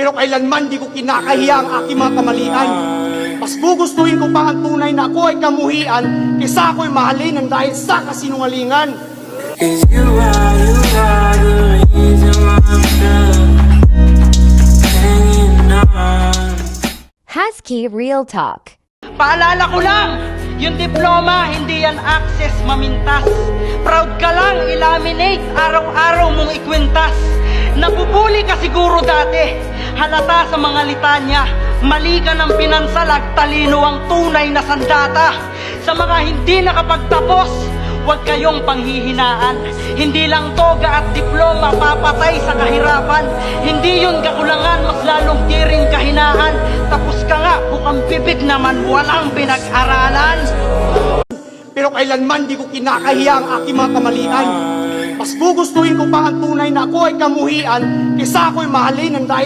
Pero kailanman di ko kinakahiya ang aking mga kamalian. Mas gugustuhin ko pa ang tunay na ako ay kamuhian kaysa ako'y mahalin ng dahil sa kasinungalingan. Cause you are the reason why I'm still hanging on. Husky Real Talk. Paalala ko lang, yung diploma, hindi yan access mamintas. Proud ka lang i-laminate, araw-araw mong ikwintas. Nabubuli ka siguro dati, halata sa mga litanya. Mali ka ng pinansalag, talino ang tunay na sandata. Sa mga hindi nakapagtapos, huwag kayong panghihinaan. Hindi lang toga at diploma papatay sa kahirapan. Hindi yun kakulangan, mas lalong tiring kahinaan. Tapos ka nga, bukang bibig naman, walang pinag-aralan. Pero kailanman di ko kinakahiya ang aking mga kamalian. Mas gugustuhin ko pa ang tunay na ako ay kamuhian kaysa ako'y mahalin ng dahil